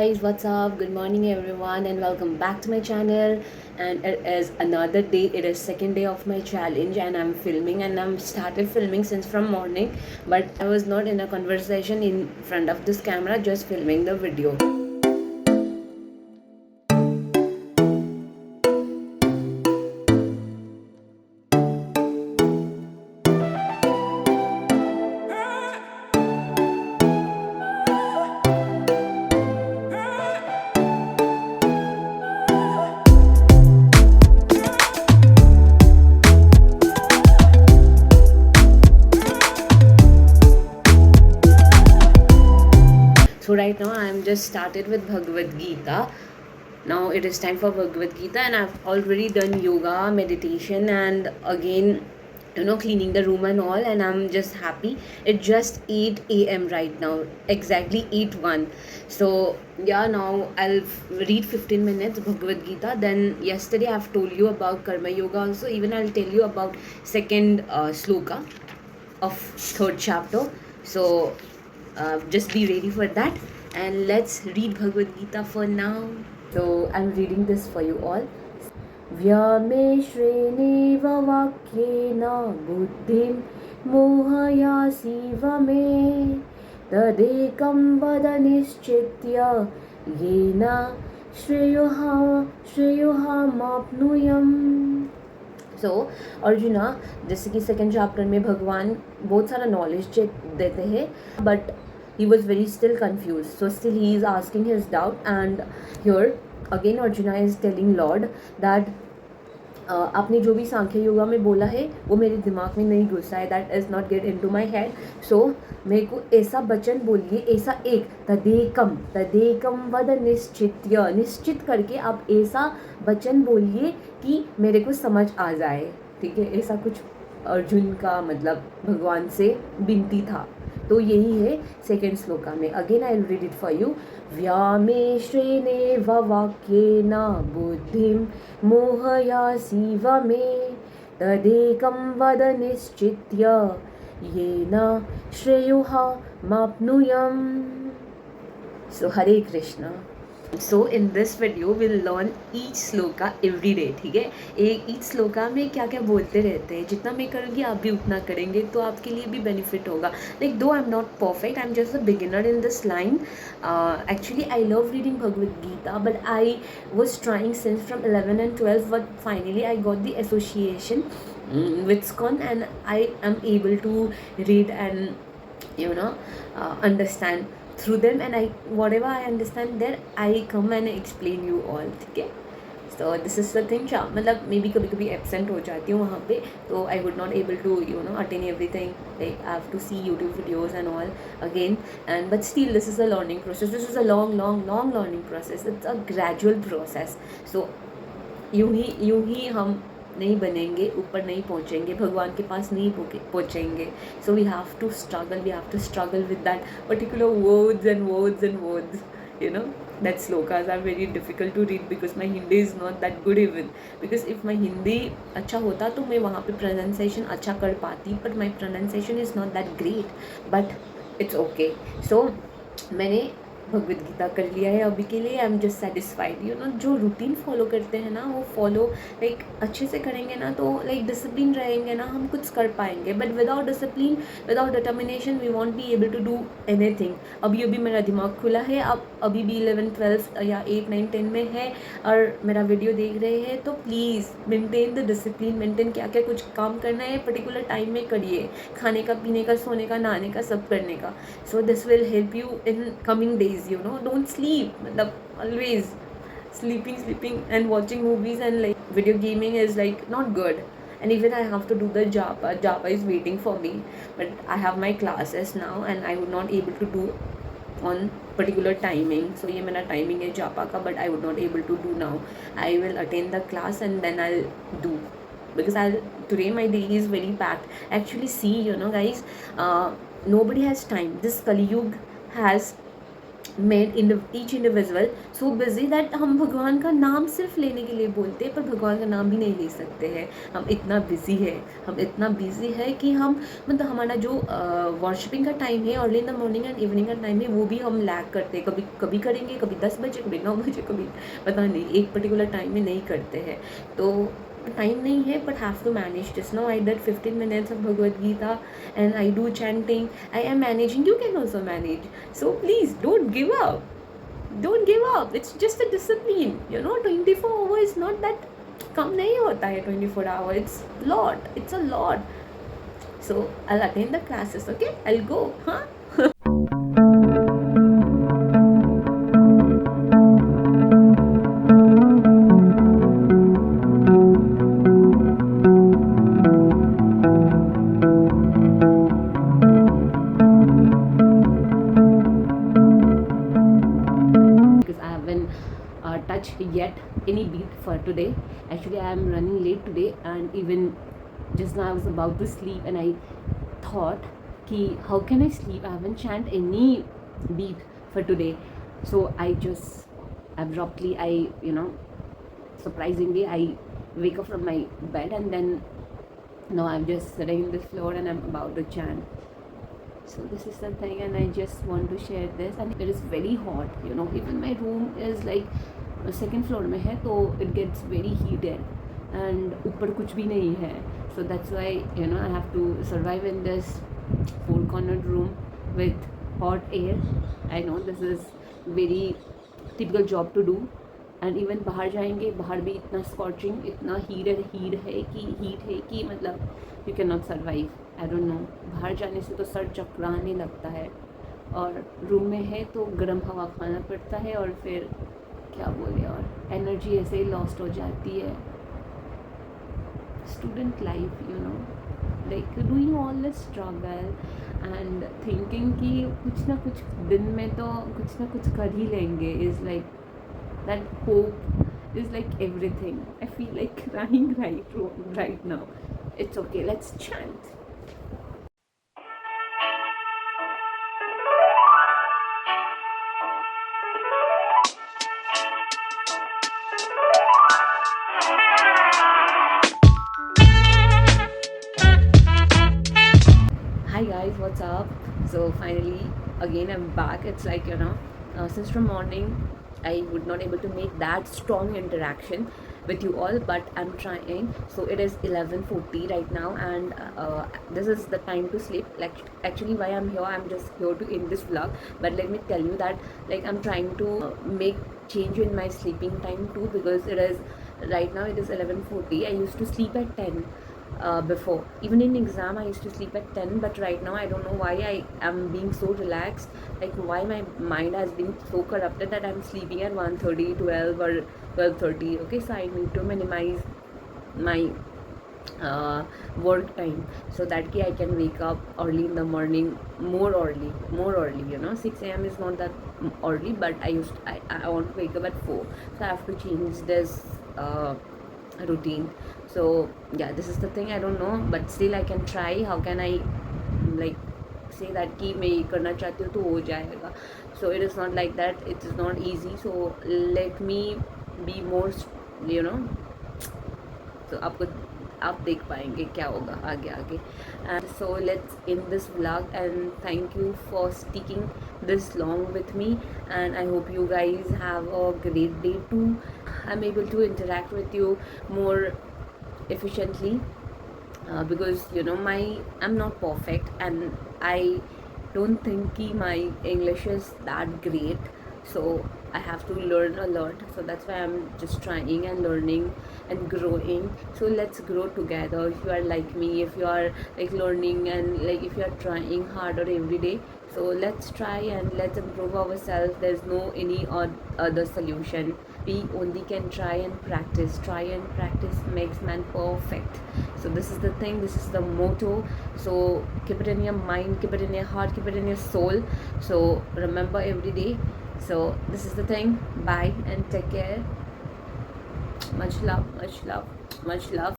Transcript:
guys, what's up? Good morning everyone and welcome back to my channel. And it is another day. It is second day of my challenge and I'm filming and I'm started filming since from morning, but I was not in a conversation in front of this camera, just filming the video. So right now I'm just started with Bhagavad Gita. Now it is time for Bhagavad Gita and I've already done yoga, meditation and again cleaning the room and all, and I'm just happy. It's just 8 a.m. right now, exactly 8:01. So yeah, now I'll read 15 minutes Bhagavad Gita. Then yesterday I've told you about Karma Yoga also. Even I'll tell you about second sloka of third chapter. So just be ready for that and let's read Bhagavad Gita for now. So I'm reading this for you all. व्यमेश्रेणेव वाक्येन बुद्धिं मोहयासीव मे तदेकं वद निश्चित्य येन श्रेयोऽहमाप्नुयाम्. सो अर्जुना, जैसे कि second chapter में भगवान बहुत सारा नॉलेज देते हैं, but he was very still confused, so still he is asking his doubt. And here again Arjuna is telling Lord that आपने जो भी सांख्य योगा में बोला है वो मेरे दिमाग में नहीं घुसा है, that is not get into my head. So मेरे को ऐसा वचन बोलिए, ऐसा एक तदेकम वद निश्चित्य, निश्चित करके आप ऐसा वचन बोलिए कि मेरे को समझ आ जाए. ठीक है, ऐसा कुछ अर्जुन का मतलब भगवान से विनती था. तो यही है सेकेंड श्लोका में. Again I will read it for you. व्यामेश्रेणेव वाक्येन बुद्धिं मोहयासीव मे तदेकं वद निश्चित्य येन श्रेयोऽहमाप्नुयाम्. So Hare Krishna. So in this video we'll learn each shloka every day. ठीक है, each श्लोका में क्या क्या बोलते रहते हैं. जितना मैं करूँगी आप भी उतना करेंगे तो आपके लिए भी बेनिफिट होगा. Like though I'm not perfect, I'm just a beginner in this line. Actually I love reading Bhagavad Gita, but I was trying since from 11 and 12, but finally I got the association with SCON and I am able to read and understand through them, and I whatever I understand there I come and explain you all. ठीक है, so this is the thing. मतलब मैं भी कभी कभी absent हो जाती हूँ वहाँ पे, तो I would not able to attain everything. Like I have to see YouTube videos and all again, and but still this is a learning process. This is a long learning process. It's a gradual process. So यूं ही हम नहीं बनेंगे, ऊपर नहीं पहुँचेंगे, भगवान के पास नहीं पहुँचेंगे. So we have to struggle with that particular words and words. That slokas are very difficult to read because my Hindi is not that good even. Because if my Hindi अच्छा होता तो मैं वहाँ पे pronunciation अच्छा कर पाती, but my pronunciation is not that great. But it's okay. So मैंने भगवद गीता कर लिया है अभी के लिए. I am just satisfied. जो रूटीन फॉलो करते हैं ना वो फॉलो लाइक अच्छे से करेंगे ना तो लाइक डिसिप्लिन रहेंगे ना, हम कुछ कर पाएंगे. But without discipline, without determination we won't be able to do anything. अभी मेरा दिमाग खुला है, अब अभी भी 11, 12 या 8, 9, 10 में है और मेरा वीडियो देख रहे हैं, तो please maintain the discipline. Maintain क्या क्या कुछ काम करना है पर्टिकुलर टाइम में करिए, खाने का, पीने का, सोने का, नहाने का, सब करने का. So this will help you in coming days. Don't sleep. Always sleeping and watching movies and like video gaming is like not good. And even I have to do the Java is waiting for me, but I have my classes now and I would not able to do on particular timing. So ये मेरा timing है Java का, but I would not able to do now. I will attend the class and then I'll do, because today my day is very packed. Actually see, guys, nobody has time. This Kali Yuga has made in each individual so busy that हम भगवान का नाम सिर्फ लेने के लिए बोलते हैं, पर भगवान का नाम भी नहीं ले सकते हैं। हम इतना बिजी है, हम इतना बिजी है कि हम मतलब हमारा जो वर्शिपिंग का टाइम है early in the morning and evening का टाइम है वो भी हम लैग करते हैं। कभी कभी करेंगे, कभी 10 बजे, कभी 9 बजे, कभी पता नहीं एक पर्टिकुलर टाइम में नहीं करते हैं। तो टाइम नहीं है, but have to manage this. Now I did 15 minutes of Bhagavad Gita and I do chanting. I am managing. You can also manage. So please don't give up. Don't give up. It's just a discipline. 24 hours is not that कम नहीं होता है 24 hours. It's lot. It's a lot. So I'll attend the classes. Okay, I'll go. Huh? Touch yet any beat for today. Actually, I am running late today, and even just now I was about to sleep, and I thought, "Ki, how can I sleep? I haven't chanted any beat for today." So I just abruptly, surprisingly, I wake up from my bed, and then now I'm just sitting in the floor, and I'm about to chant. So this is the thing, and I just want to share this. And it is very hot, even my room is like second floor में है, तो it gets very heated and ऊपर कुछ भी नहीं है. So that's why I have to survive in this four-cornered room with hot air. I know this is very typical job to do. And even बाहर जाएंगे, बाहर भी इतना स्कॉचिंग, इतना हीट है कि मतलब you can not survive. I don't know, बाहर जाने से तो सर चकराने लगता है, और रूम में है तो गर्म हवा खाना पड़ता है, और फिर क्या बोले, और एनर्जी ऐसे ही लॉस्ट हो जाती है. Student life, like doing all this struggle and thinking कि कुछ ना कुछ दिन में तो कुछ ना कुछ कर ही लेंगे, is like that hope is like everything. I feel like crying right now. It's okay, let's chant. Hi guys, what's up? So finally again I'm back. It's like since from morning I would not able to make that strong interaction with you all, but I'm trying. So it is 11:40 right now, and this is the time to sleep. Like actually why I'm here, I'm just here to end this vlog, but let me tell you that like I'm trying to make change in my sleeping time too, because it is right now it is 11:40. I used to sleep at 10. Before, even in exam I used to sleep at 10, but right now I don't know why I am being so relaxed, like why my mind has been so corrupted that I'm sleeping at 1:30, 12 or 12:30. Okay, so I need to minimize my work time so that I can wake up early in the morning, more early. 6 a.m. is not that early, but I want to wake up at 4, so I have to change this routine. So yeah, this is the thing. I don't know, but still I can try. How can I like say that कि मैं ये करना चाहती हूँ तो हो जाएगा. So it is not like that. It is not easy. So let me be more, तो आप देख पाएंगे क्या होगा आगे. And so let's end this vlog, and thank you for sticking this long with me, and I hope you guys have a great day too. I'm able to interact with you more efficiently, because I'm not perfect, and I don't think my English is that great, so I have to learn a lot. So that's why I'm just trying and learning and growing. So let's grow together. If you are like me, if you are like learning, and like if you are trying harder every day, so let's try and let's improve ourselves. There's no any other solution. We only can try and practice. Try and practice makes man perfect. So this is the thing, this is the motto. So keep it in your mind, keep it in your heart, keep it in your soul. So remember every day. So this is the thing. Bye and take care. Much love, much love, much love.